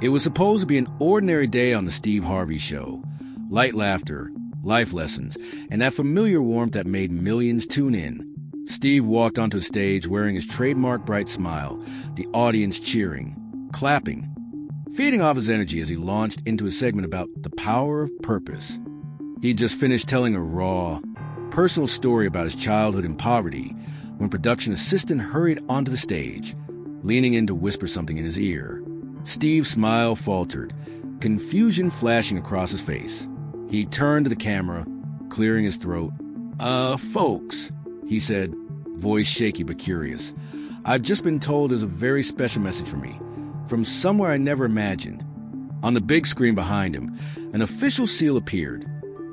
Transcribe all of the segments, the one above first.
It was supposed to be an ordinary day on the Steve Harvey Show. Light laughter, life lessons, and that familiar warmth that made millions tune in. Steve walked onto a stage wearing his trademark bright smile, the audience cheering, clapping, feeding off his energy as he launched into a segment about the power of purpose. He'd just finished telling a raw, personal story about his childhood in poverty when production assistant hurried onto the stage, leaning in to whisper something in his ear. Steve's smile faltered, confusion flashing across his face. He turned to the camera, clearing his throat. Folks, he said, voice shaky but curious. I've just been told there's a very special message for me, from somewhere I never imagined. On the big screen behind him, an official seal appeared.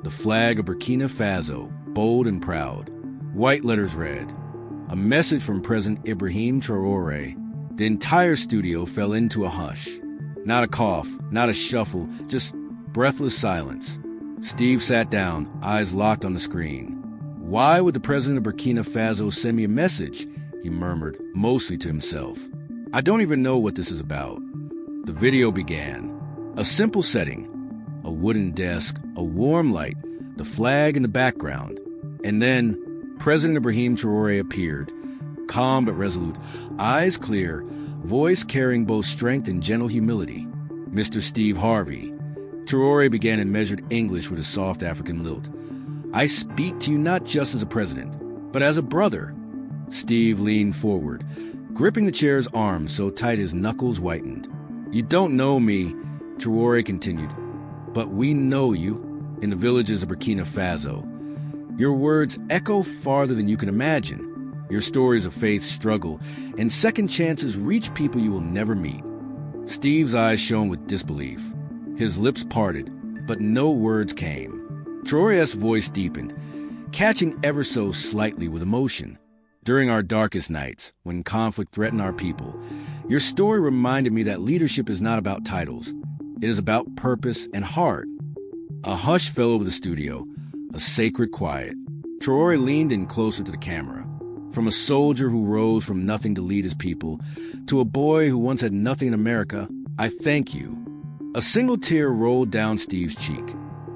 The flag of Burkina Faso, bold and proud. White letters read, a message from President Ibrahim Traoré. The entire studio fell into a hush. Not a cough, not a shuffle, just breathless silence. Steve sat down, eyes locked on the screen. Why would the president of Burkina Faso send me a message? He murmured, mostly to himself. I don't even know what this is about. The video began. A simple setting. A wooden desk, a warm light, the flag in the background. And then President Ibrahim Traoré appeared, calm but resolute, eyes clear, voice carrying both strength and gentle humility. Mr. Steve Harvey. Traoré began in measured English with a soft African lilt. I speak to you not just as a president, but as a brother. Steve leaned forward, gripping the chair's arms so tight his knuckles whitened. You don't know me, Traoré continued, but we know you in the villages of Burkina Faso. Your words echo farther than you can imagine. Your stories of faith, struggle, and second chances reach people you will never meet. Steve's eyes shone with disbelief. His lips parted, but no words came. Traoré's voice deepened, catching ever so slightly with emotion. During our darkest nights, when conflict threatened our people, your story reminded me that leadership is not about titles. It is about purpose and heart. A hush fell over the studio, a sacred quiet. Traoré leaned in closer to the camera. From a soldier who rose from nothing to lead his people, to a boy who once had nothing in America, I thank you. A single tear rolled down Steve's cheek.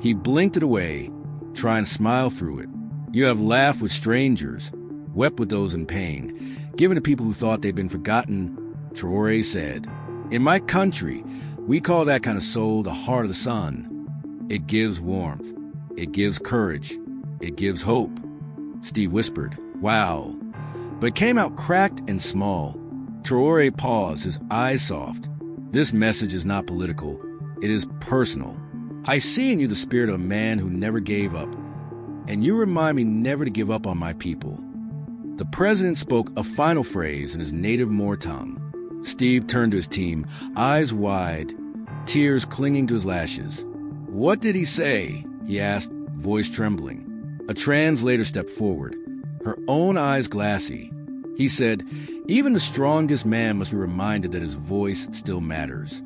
He blinked it away, trying to smile through it. You have laughed with strangers, wept with those in pain, given to people who thought they'd been forgotten, Traoré said. In my country, we call that kind of soul the heart of the sun. It gives warmth. It gives courage. It gives hope. Steve whispered, wow. But it came out cracked and small. Traoré paused, his eyes soft. This message is not political. It is personal. I see in you the spirit of a man who never gave up, and you remind me never to give up on my people. The president spoke a final phrase in his native Moor tongue. Steve turned to his team, eyes wide, tears clinging to his lashes. What did he say? He asked, voice trembling. A translator stepped forward, her own eyes glassy. He said, even the strongest man must be reminded that his voice still matters.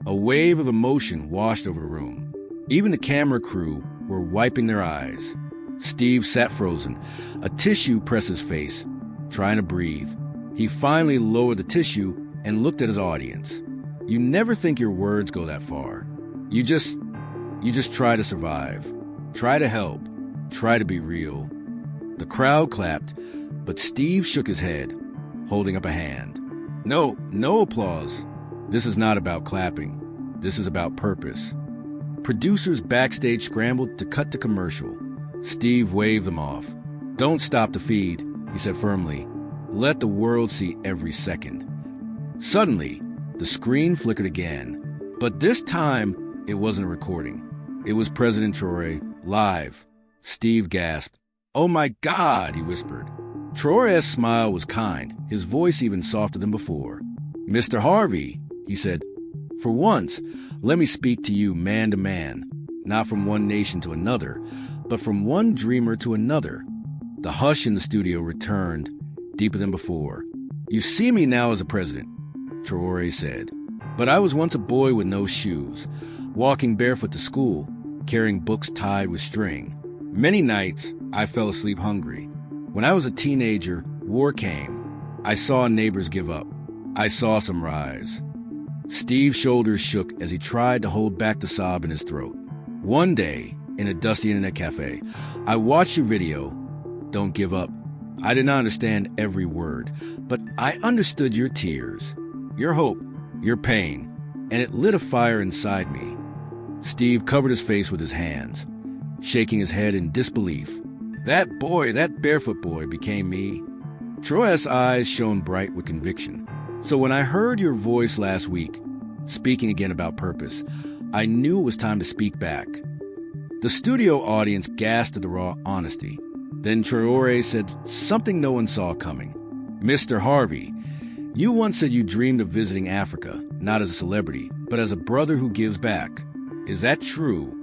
A wave of emotion washed over the room. Even the camera crew were wiping their eyes. Steve sat frozen, a tissue pressed his face, trying to breathe. He finally lowered the tissue and looked at his audience. You never think your words go that far. You just try to survive, try to help, try to be real. The crowd clapped, but Steve shook his head, holding up a hand. No applause. This is not about clapping. This is about purpose. Producers backstage scrambled to cut to commercial. Steve waved them off. Don't stop the feed, he said firmly. Let the world see every second. Suddenly, the screen flickered again. But this time, it wasn't a recording. It was President Traoré, live. Steve gasped. Oh my God, he whispered. Traoré's smile was kind, his voice even softer than before. Mr. Harvey, he said, for once, let me speak to you man to man, not from one nation to another, but from one dreamer to another. The hush in the studio returned, deeper than before. You see me now as a president, Traoré said, but I was once a boy with no shoes, walking barefoot to school, carrying books tied with string. Many nights, I fell asleep hungry. When I was a teenager, war came. I saw neighbors give up. I saw some rise. Steve's shoulders shook as he tried to hold back the sob in his throat. One day, in a dusty internet cafe, I watched your video, Don't Give Up. I did not understand every word, but I understood your tears, your hope, your pain, and it lit a fire inside me. Steve covered his face with his hands, shaking his head in disbelief. That boy, that barefoot boy, became me. Traoré's eyes shone bright with conviction. So when I heard your voice last week, speaking again about purpose, I knew it was time to speak back. The studio audience gasped at the raw honesty. Then Traoré said something no one saw coming. Mr. Harvey, you once said you dreamed of visiting Africa, not as a celebrity, but as a brother who gives back. Is that true?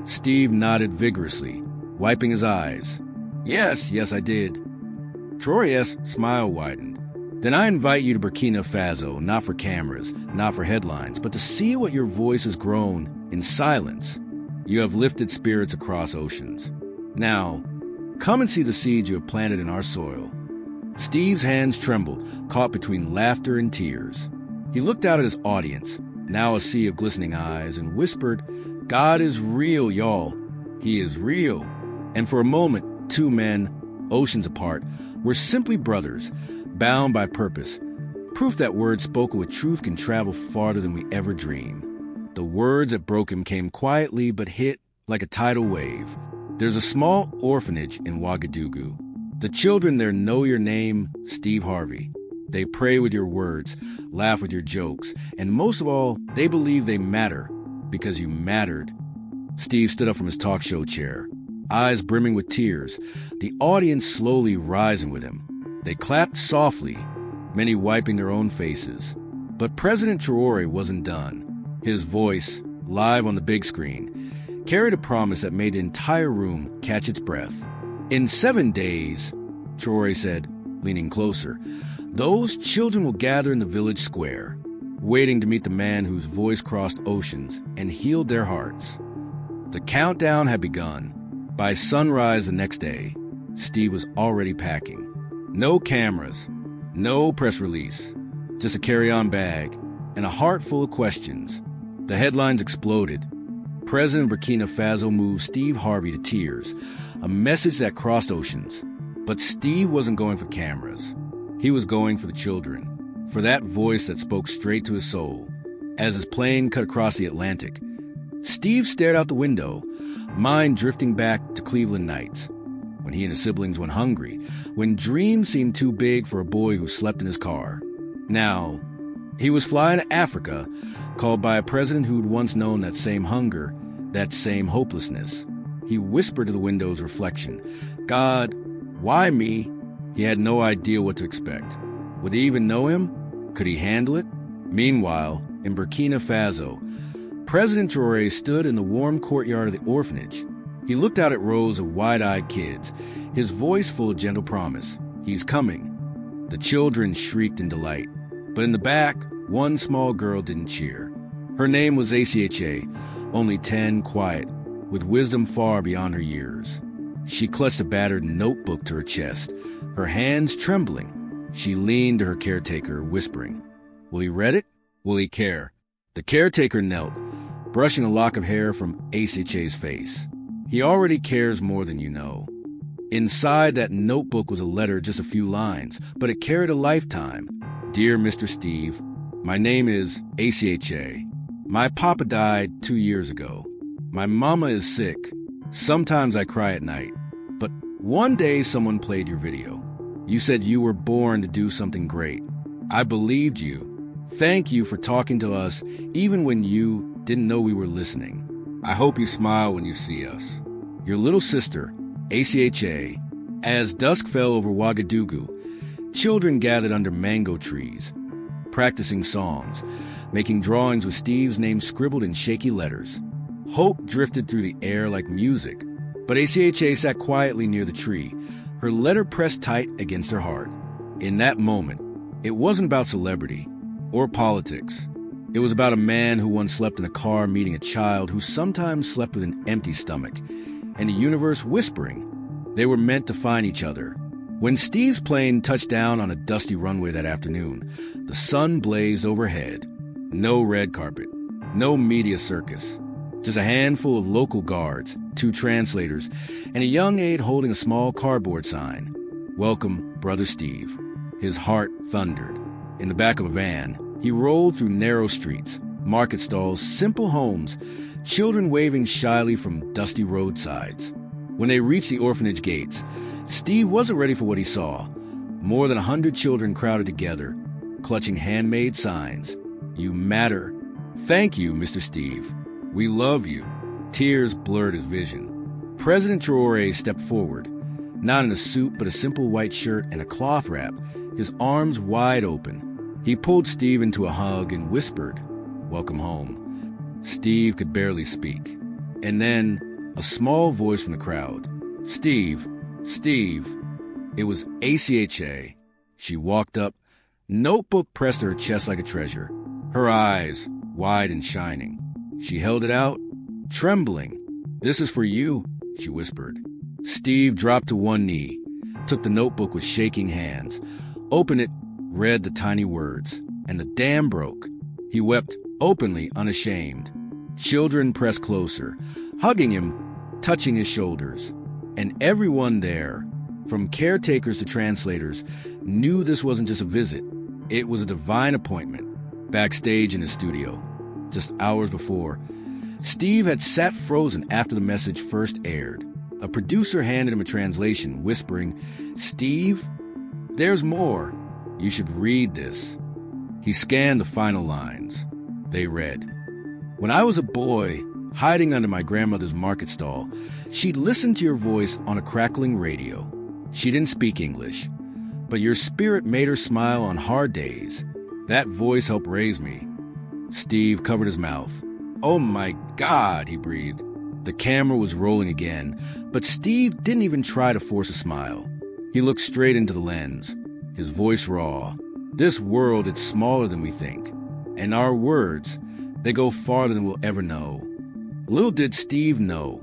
Steve nodded vigorously, wiping his eyes. Yes, I did. Traoré's smile widened. Then I invite you to Burkina Faso, not for cameras, not for headlines, but to see what your voice has grown in silence. You have lifted spirits across oceans. Now, come and see the seeds you have planted in our soil. Steve's hands trembled, caught between laughter and tears. He looked out at his audience, now a sea of glistening eyes, and whispered, God is real, y'all. He is real. And for a moment, two men, oceans apart, were simply brothers, bound by purpose, proof that words spoken with truth can travel farther than we ever dream. The words that broke him came quietly but hit like a tidal wave. There's a small orphanage in Ouagadougou. The children there know your name, Steve Harvey. They pray with your words, laugh with your jokes, and most of all, they believe they matter because you mattered. Steve stood up from his talk show chair, eyes brimming with tears, the audience slowly rising with him. They clapped softly, many wiping their own faces. But President Traoré wasn't done. His voice, live on the big screen, carried a promise that made the entire room catch its breath. In 7 days, Traoré said, leaning closer, those children will gather in the village square, waiting to meet the man whose voice crossed oceans and healed their hearts. The countdown had begun. By sunrise the next day, Steve was already packing. No cameras, no press release, just a carry-on bag and a heart full of questions. The headlines exploded. President of Burkina Faso moved Steve Harvey to tears, a message that crossed oceans. But Steve wasn't going for cameras. He was going for the children, for that voice that spoke straight to his soul. As his plane cut across the Atlantic, Steve stared out the window, mind drifting back to Cleveland nights, when he and his siblings went hungry, when dreams seemed too big for a boy who slept in his car. Now, he was flying to Africa, called by a president who'd once known that same hunger, that same hopelessness. He whispered to the window's reflection, God, why me? He had no idea what to expect. Would he even know him? Could he handle it? Meanwhile, in Burkina Faso, President Traoré stood in the warm courtyard of the orphanage. He looked out at rows of wide-eyed kids, his voice full of gentle promise. He's coming. The children shrieked in delight. But in the back, one small girl didn't cheer. Her name was ACHA, only 10, quiet, with wisdom far beyond her years. She clutched a battered notebook to her chest, her hands trembling. She leaned to her caretaker, whispering, Will he read it? Will he care? The caretaker knelt, brushing a lock of hair from ACHA's face. He already cares more than you know. Inside that notebook was a letter, just a few lines, but it carried a lifetime. Dear Mr. Steve, my name is ACHA. My papa died 2 years ago. My mama is sick. Sometimes I cry at night. But one day someone played your video. You said you were born to do something great. I believed you. Thank you for talking to us even when you didn't know we were listening. I hope you smile when you see us. Your little sister, ACHA. As dusk fell over Ouagadougou, children gathered under mango trees, practicing songs, making drawings with Steve's name scribbled in shaky letters. Hope drifted through the air like music, but ACHA sat quietly near the tree, her letter pressed tight against her heart. In that moment, it wasn't about celebrity or politics. It was about a man who once slept in a car meeting a child who sometimes slept with an empty stomach, and the universe whispering. They were meant to find each other. When Steve's plane touched down on a dusty runway that afternoon, the sun blazed overhead. No red carpet. No media circus. Just a handful of local guards, 2 translators, and a young aide holding a small cardboard sign. Welcome, Brother Steve. His heart thundered. In the back of a van, he rolled through narrow streets, market stalls, simple homes, children waving shyly from dusty roadsides. When they reached the orphanage gates, Steve wasn't ready for what he saw. More than 100 children crowded together, clutching handmade signs. You matter. Thank you, Mr. Steve. We love you. Tears blurred his vision. President Traoré stepped forward, not in a suit but a simple white shirt and a cloth wrap, his arms wide open. He pulled Steve into a hug and whispered, "Welcome home." Steve could barely speak. And then a small voice from the crowd. "Steve, Steve." It was ACHA. She walked up, notebook pressed to her chest like a treasure, her eyes wide and shining. She held it out, trembling. "This is for you," she whispered. Steve dropped to one knee, took the notebook with shaking hands, opened it, read the tiny words, and the dam broke. He wept openly, unashamed. Children pressed closer, hugging him, touching his shoulders. And everyone there, from caretakers to translators, knew this wasn't just a visit. It was a divine appointment. Backstage in his studio, just hours before, Steve had sat frozen after the message first aired. A producer handed him a translation, whispering, "Steve, there's more. You should read this." He scanned the final lines. They read, "When I was a boy, hiding under my grandmother's market stall, she'd listen to your voice on a crackling radio. She didn't speak English, but your spirit made her smile on hard days. That voice helped raise me." Steve covered his mouth. "Oh my God," he breathed. The camera was rolling again, but Steve didn't even try to force a smile. He looked straight into the lens, his voice raw. "This world is smaller than we think, and our words, they go farther than we'll ever know." Little did Steve know,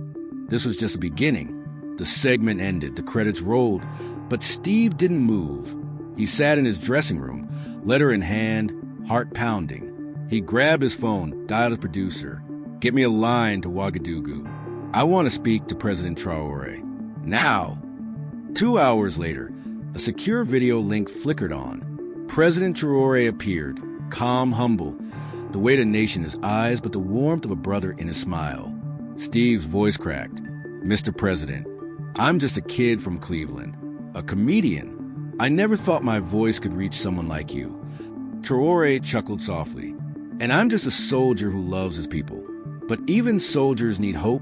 this was just the beginning. The segment ended, the credits rolled, but Steve didn't move. He sat in his dressing room, letter in hand, heart pounding. He grabbed his phone, dialed his producer. "Get me a line to Ouagadougou. I want to speak to President Traoré. Now." 2 hours later, a secure video link flickered on. President Traoré appeared, calm, humble, the weight of a nation in his eyes, but the warmth of a brother in his smile. Steve's voice cracked. "Mr. President, I'm just a kid from Cleveland, a comedian. I never thought my voice could reach someone like you." Traoré chuckled softly. "And I'm just a soldier who loves his people. But even soldiers need hope.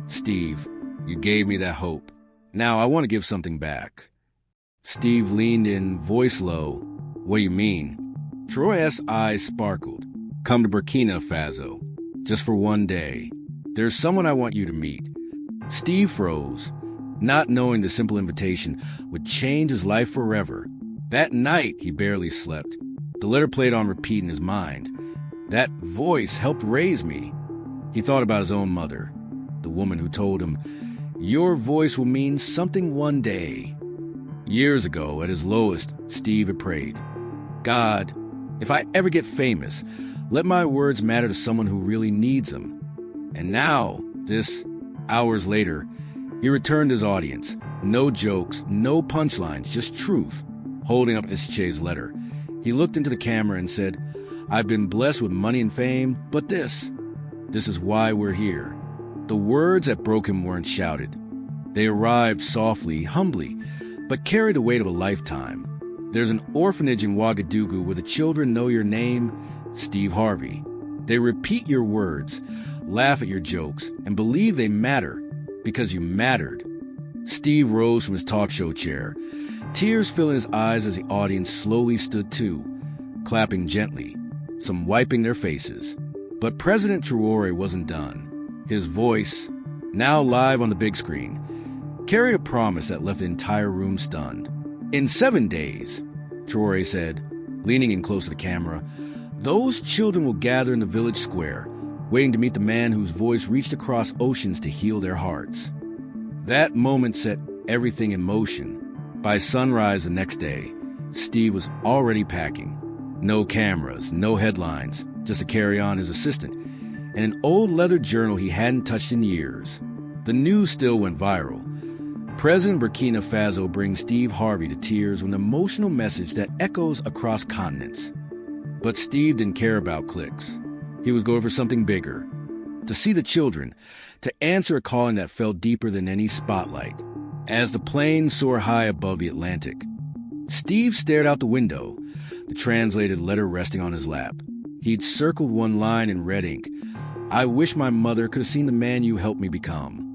Steve, you gave me that hope. Now I want to give something back." Steve leaned in, voice low. "What do you mean?" Traoré's eyes sparkled. "Come to Burkina Faso, just for one day. There's someone I want you to meet." Steve froze, not knowing the simple invitation would change his life forever. That night, he barely slept. The letter played on repeat in his mind. That voice helped raise me. He thought about his own mother, the woman who told him, "Your voice will mean something one day." Years ago, at his lowest, Steve had prayed, "God, if I ever get famous, let my words matter to someone who really needs them." And now, hours later, he returned to his audience. No jokes, no punchlines, just truth. Holding up SHA's letter, he looked into the camera and said, "I've been blessed with money and fame, but this is why we're here." The words that broke him weren't shouted. They arrived softly, humbly, but carried the weight of a lifetime. There's an orphanage in Ouagadougou where the children know your name, Steve Harvey. They repeat your words, laugh at your jokes, and believe they matter because you mattered. Steve rose from his talk show chair, tears filling his eyes as the audience slowly stood too, clapping gently, some wiping their faces. But President Traoré wasn't done. His voice, now live on the big screen, carried a promise that left the entire room stunned. "In 7 days," Traoré said, leaning in close to the camera, "those children will gather in the village square, waiting to meet the man whose voice reached across oceans to heal their hearts." That moment set everything in motion. By sunrise the next day, Steve was already packing. No cameras, no headlines, just to carry on his assistant, and an old leather journal he hadn't touched in years. The news still went viral. President of Burkina Faso brings Steve Harvey to tears with an emotional message that echoes across continents. But Steve didn't care about clicks. He was going for something bigger. To see the children, to answer a calling that fell deeper than any spotlight. As the plane soared high above the Atlantic, Steve stared out the window, the translated letter resting on his lap. He'd circled one line in red ink. "I wish my mother could have seen the man you helped me become."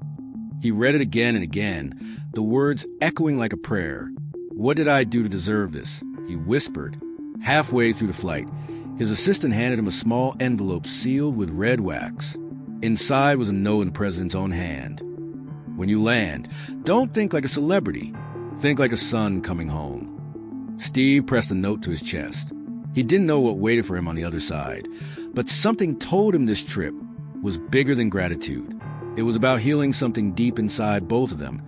He read it again and again, the words echoing like a prayer. "What did I do to deserve this?" he whispered. Halfway through the flight, his assistant handed him a small envelope sealed with red wax. Inside was a note in the president's own hand. "When you land, don't think like a celebrity. Think like a son coming home." Steve pressed the note to his chest. He didn't know what waited for him on the other side, but something told him this trip was bigger than gratitude. It was about healing something deep inside both of them,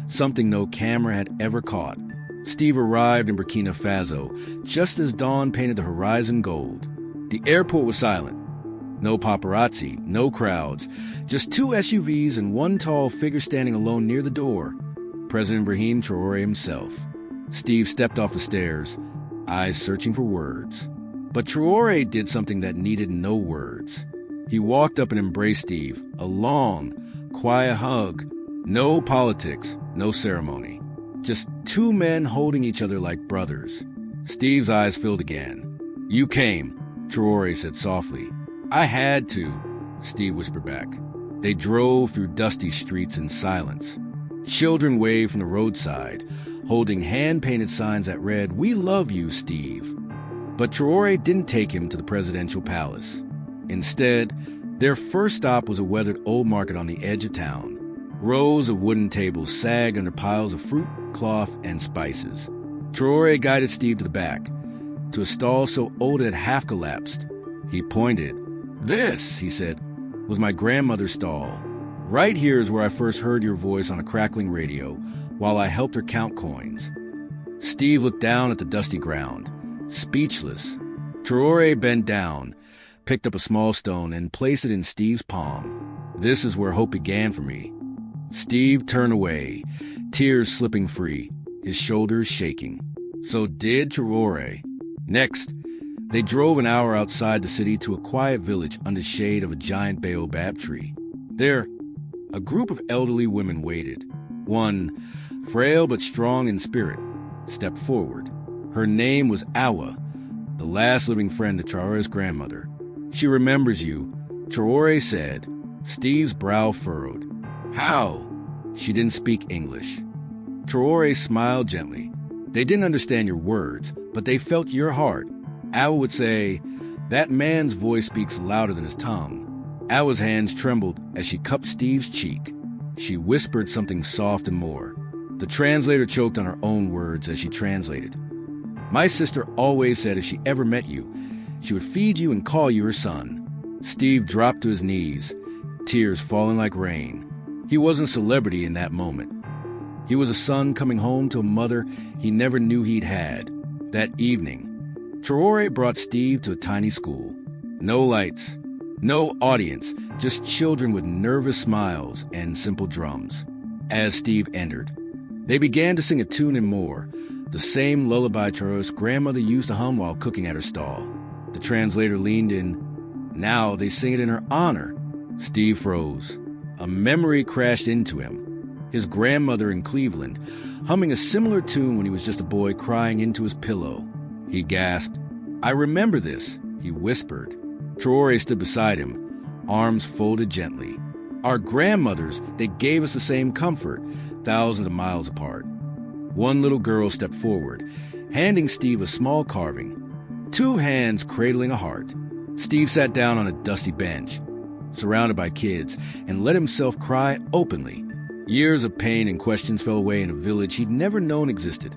something no camera had ever caught. Steve arrived in Burkina Faso just as dawn painted the horizon gold. The airport was silent. No paparazzi, no crowds, just 2 SUVs and one tall figure standing alone near the door, President Ibrahim Traoré himself. Steve stepped off the stairs, eyes searching for words. But Traoré did something that needed no words. He walked up and embraced Steve, a long, quiet hug. No politics, no ceremony. Just 2 men holding each other like brothers. Steve's eyes filled again. "You came," Traoré said softly. "I had to," Steve whispered back. They drove through dusty streets in silence. Children waved from the roadside, holding hand-painted signs that read, "We love you, Steve." But Traoré didn't take him to the presidential palace. Instead, their first stop was a weathered old market on the edge of town. Rows of wooden tables sagged under piles of fruit, cloth, and spices. Traoré guided Steve to the back, to a stall so old it had half collapsed. He pointed. "This," he said, "was my grandmother's stall. Right here is where I first heard your voice on a crackling radio, while I helped her count coins." Steve looked down at the dusty ground, speechless. Traoré bent down, picked up a small stone, and placed it in Steve's palm. "This is where hope began for me." Steve turned away, tears slipping free, his shoulders shaking. So did Traoré. Next, they drove an hour outside the city to a quiet village under the shade of a giant baobab tree. There, a group of elderly women waited. One, frail but strong in spirit, stepped forward. Her name was Awa, the last living friend of Traoré's grandmother. "She remembers you," Traoré said. Steve's brow furrowed. "How?" She didn't speak English. Traoré smiled gently. "They didn't understand your words, but they felt your heart." Awa would say, "That man's voice speaks louder than his tongue." Awa's hands trembled as she cupped Steve's cheek. She whispered something soft and more. The translator choked on her own words as she translated. "My sister always said if she ever met you, she would feed you and call you her son." Steve dropped to his knees, tears falling like rain. He wasn't a celebrity in that moment. He was a son coming home to a mother he never knew he'd had. That evening, Traoré brought Steve to a tiny school. No lights, no audience, just children with nervous smiles and simple drums. As Steve entered, they began to sing a tune and more, the same lullaby Traoré's grandmother used to hum while cooking at her stall. The translator leaned in. "Now they sing it in her honor." Steve froze. A memory crashed into him. His grandmother in Cleveland, humming a similar tune when he was just a boy crying into his pillow. He gasped. "I remember this," he whispered. Traoré stood beside him, arms folded gently. "Our grandmothers, they gave us the same comfort, thousands of miles apart." One little girl stepped forward, handing Steve a small carving, 2 hands cradling a heart. Steve sat down on a dusty bench, surrounded by kids, and let himself cry openly. Years of pain and questions fell away in a village he'd never known existed.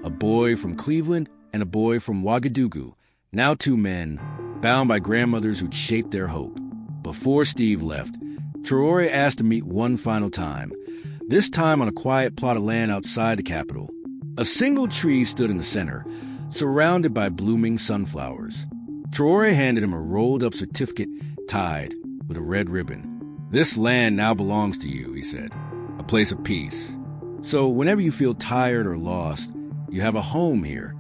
A boy from Cleveland and a boy from Ouagadougou, now 2 men, bound by grandmothers who'd shaped their hope. Before Steve left, Traoré asked to meet one final time, this time on a quiet plot of land outside the capital. A single tree stood in the center, surrounded by blooming sunflowers. Traoré handed him a rolled-up certificate tied with a red ribbon. "This land now belongs to you," he said, "a place of peace. So whenever you feel tired or lost, you have a home here."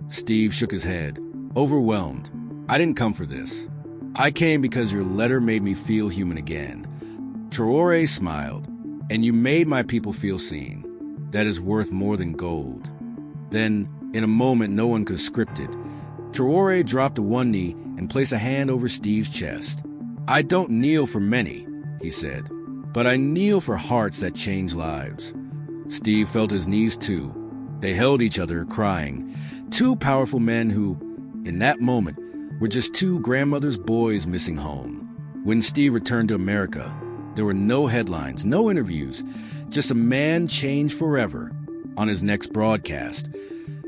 Steve shook his head, overwhelmed. "I didn't come for this. I came because your letter made me feel human again." Traoré smiled. "And you made my people feel seen. That is worth more than gold." Then, in a moment no one could script it, Traoré dropped to one knee and placed a hand over Steve's chest. "I don't kneel for many," he said, "but I kneel for hearts that change lives." Steve felt his knees too. They held each other, crying. Two powerful men who, in that moment, were just two grandmother's boys missing home. When Steve returned to America, there were no headlines, no interviews, just a man changed forever. On his next broadcast,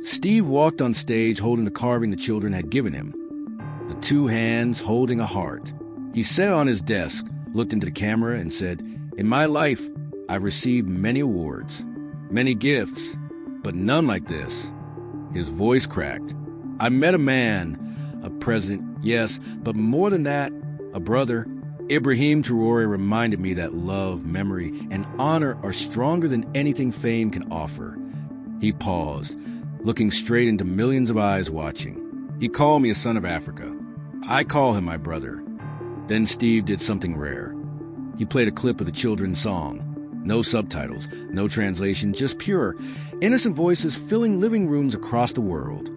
Steve walked on stage holding the carving the children had given him, the two hands holding a heart. He sat on his desk, looked into the camera, and said, "In my life, I've received many awards, many gifts, but none like this." His voice cracked. "I met a man, a president, yes, but more than that, a brother." Ibrahim Traoré reminded me that love, memory, and honor are stronger than anything fame can offer. He paused, looking straight into millions of eyes watching. "He called me a son of Africa. I call him my brother." Then Steve did something rare. He played a clip of the children's song. No subtitles, no translation, just pure, innocent voices filling living rooms across the world.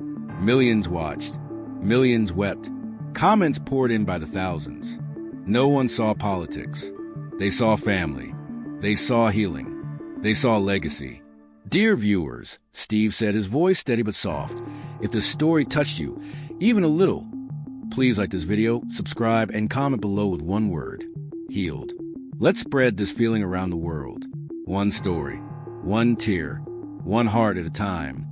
Millions watched. Millions wept. Comments poured in by the thousands. No one saw politics. They saw family. They saw healing. They saw legacy. "Dear viewers," Steve said, his voice steady but soft, "if this story touched you, even a little, please like this video, subscribe, and comment below with one word: healed. Let's spread this feeling around the world. One story, one tear, one heart at a time.